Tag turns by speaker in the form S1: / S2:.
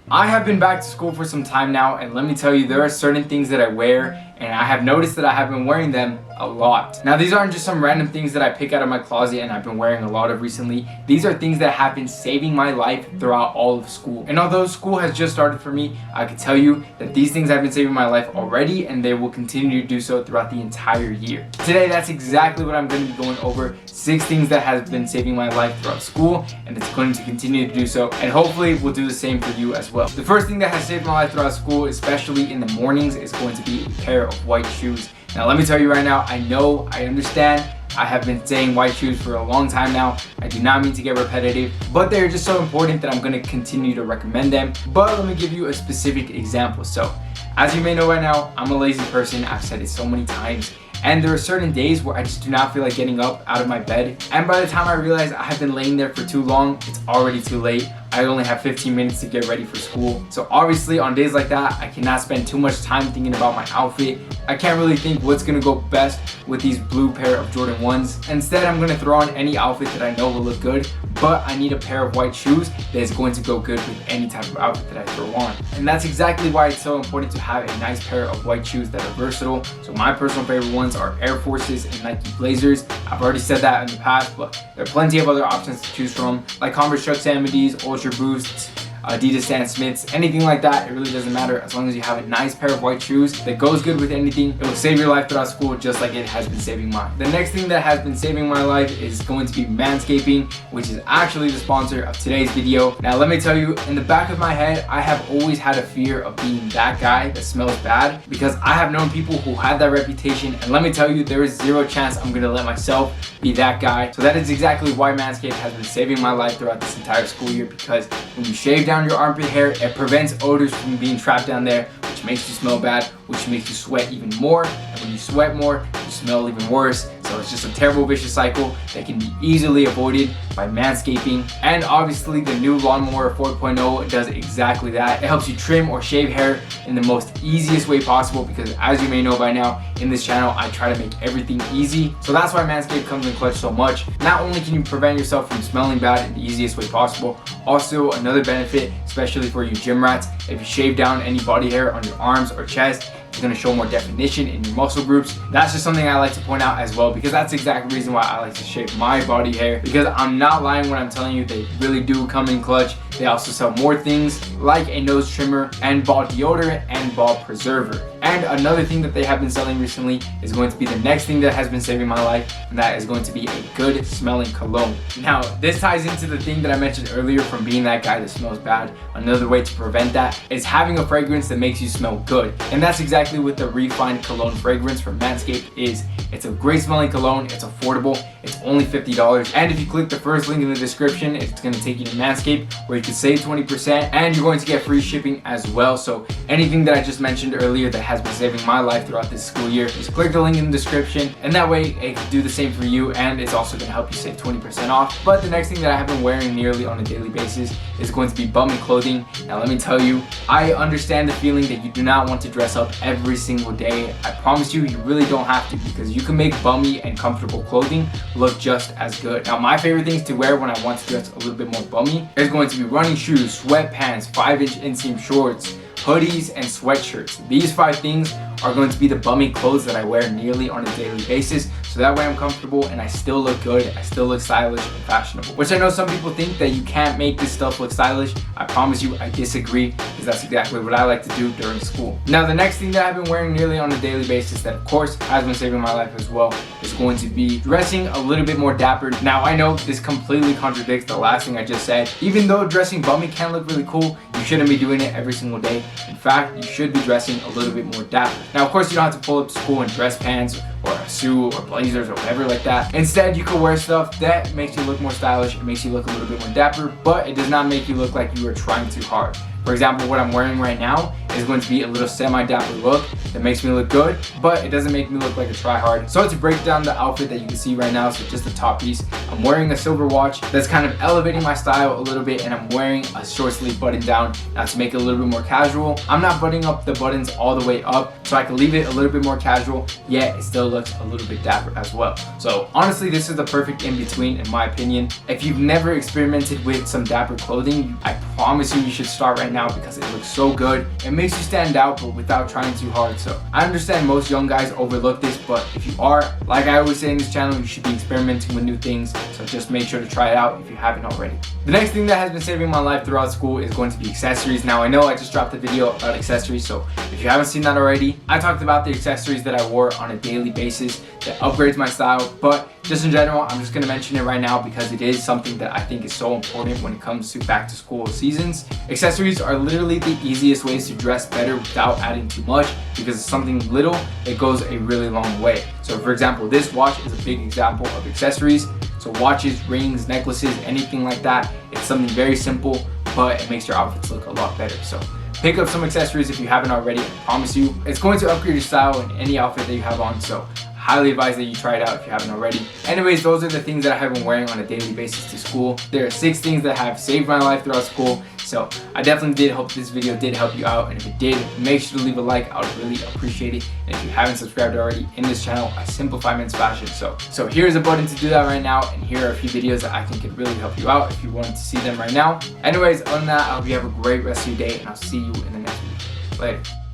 S1: I have been back to school for some time now, and let me tell you, there are certain things that I wear and I have noticed that I have been wearing them a lot. Now, these aren't just some random things that I pick out of my closet and I've been wearing a lot of recently. These are things that have been saving my life throughout all of school. And although school has just started for me, I can tell you that these things have been saving my life already, and they will continue to do so throughout the entire year. Today, that's exactly what I'm going to be going over. 6 things that have been saving my life throughout school, and it's going to continue to do so, and hopefully will do the same for you as well. The first thing that has saved my life throughout school, especially in the mornings, is going to be a pair of white shoes. Now, let me tell you right now, I understand, I have been saying white shoes for a long time now. I do not mean to get repetitive, but they're just so important that I'm going to continue to recommend them. But let me give you a specific example. So, as you may know right now, I'm a lazy person. I've said it so many times. And there are certain days where I just do not feel like getting up out of my bed. And by the time I realize I have been laying there for too long, it's already too late. I only have 15 minutes to get ready for school. So obviously on days like that, I cannot spend too much time thinking about my outfit. I can't really think what's gonna go best with these blue pair of Jordan 1s. Instead, I'm gonna throw on any outfit that I know will look good, but I need a pair of white shoes that is going to go good with any type of outfit that I throw on. And that's exactly why it's so important to have a nice pair of white shoes that are versatile. So my personal favorite ones are Air Forces and Nike Blazers. I've already said that in the past, but there are plenty of other options to choose from, like Converse Chuck Samities, Ultra Boosts, Adidas Stan Smiths, anything like that. It really doesn't matter as long as you have a nice pair of white shoes that goes good with anything. It will save your life throughout school just like it has been saving mine. The next thing that has been saving my life is going to be Manscaping, which is actually the sponsor of today's video. Now, let me tell you, in the back of my head, I have always had a fear of being that guy that smells bad, because I have known people who had that reputation, and let me tell you, there is zero chance I'm gonna let myself be that guy. So that is exactly why Manscaped has been saving my life throughout this entire school year, because when you shave down your armpit hair, it prevents odors from being trapped down there, which makes you smell bad, which makes you sweat even more, and when you sweat more, you smell even worse. So it's just a terrible vicious cycle that can be easily avoided by Manscaping. And obviously the new Lawnmower 4.0 does exactly that. It helps you trim or shave hair in the most easiest way possible, because as you may know by now, in this channel I try to make everything easy. So that's why Manscaped comes in clutch so much. Not only can you prevent yourself from smelling bad in the easiest way possible, also another benefit, especially for you gym rats, if you shave down any body hair on your arms or chest, it's going to show more definition in your muscle groups. That's just something I like to point out as well, because that's the exact reason why I like to shave my body hair, because I'm not lying when I'm telling you they really do come in clutch. They also sell more things like a nose trimmer and ball deodorant and ball preserver. And another thing that they have been selling recently is going to be the next thing that has been saving my life, and that is going to be a good smelling cologne. Now, this ties into the thing that I mentioned earlier from being that guy that smells bad. Another way to prevent that is having a fragrance that makes you smell good. And that's exactly what the Refined Cologne fragrance from Manscaped is. It's a great smelling cologne, it's affordable, it's only $50. And if you click the first link in the description, it's going to take you to Manscaped, where you can save 20%, and you're going to get free shipping as well. So anything that I just mentioned earlier that has been saving my life throughout this school year, just click the link in the description, and that way it can do the same for you, and it's also going to help you save 20% off. But the next thing that I have been wearing nearly on a daily basis is going to be bummy clothing. Now, let me tell you, I understand the feeling that you do not want to dress up every single day. I promise you, you really don't have to, because you can make bummy and comfortable clothing look just as good. Now, my favorite things to wear when I want to dress a little bit more bummy is going to be running shoes, sweatpants, 5-inch inseam shorts, hoodies, and sweatshirts. These 5 things are going to be the bummy clothes that I wear nearly on a daily basis, so that way I'm comfortable and I still look good, I still look stylish and fashionable. Which I know some people think that you can't make this stuff look stylish. I promise you I disagree, because that's exactly what I like to do during school. Now, the next thing that I've been wearing nearly on a daily basis that of course has been saving my life as well is going to be dressing a little bit more dapper. Now, I know this completely contradicts the last thing I just said. Even though dressing bummy can look really cool, you shouldn't be doing it every single day. In fact, you should be dressing a little bit more dapper. Now, of course, you don't have to pull up to school in dress pants or a suit or blazers or whatever like that. Instead, you can wear stuff that makes you look more stylish, it makes you look a little bit more dapper, but it does not make you look like you are trying too hard. For example, what I'm wearing right now is going to be a little semi-dapper look that makes me look good, but it doesn't make me look like a try-hard. So to break down the outfit that you can see right now, so just the top piece, I'm wearing a silver watch that's kind of elevating my style a little bit, and I'm wearing a short sleeve button down on. Now to make it a little bit more casual, I'm not buttoning up the buttons all the way up, so I can leave it a little bit more casual, yet it still looks a little bit dapper as well. So honestly, this is the perfect in-between in my opinion. If you've never experimented with some Dapper clothing, I promise you should start right now because it looks so good. It makes you stand out, but without trying too hard. So I understand most young guys overlook this, but if you are, like I always say in this channel, you should be experimenting with new things. So just make sure to try it out if you haven't already. The next thing that has been saving my life throughout school is going to be accessories. Now I know I just dropped a video about accessories, so if you haven't seen that already, I talked about the accessories that I wore on a daily basis that upgrades my style, but just in general, I'm just going to mention it right now because it is something that I think is so important when it comes to back to school seasons. Accessories are literally the easiest ways to dress better without adding too much, because it's something little, it goes a really long way. So for example, this watch is a big example of accessories. So watches, rings, necklaces, anything like that, it's something very simple, but it makes your outfits look a lot better. So pick up some accessories if you haven't already. I promise you, it's going to upgrade your style in any outfit that you have on. So highly advise that you try it out if you haven't already. Anyways, those are the things that I have been wearing on a daily basis to school. There are 6 things that have saved my life throughout school. So I definitely did hope this video did help you out, and if it did, make sure to leave a like. I would really appreciate it. And if you haven't subscribed already in this channel, I simplify men's fashion. So here's a button to do that right now, and here are a few videos that I think could really help you out if you wanted to see them right now. Anyways, other than that, I hope you have a great rest of your day, and I'll see you in the next video. Later.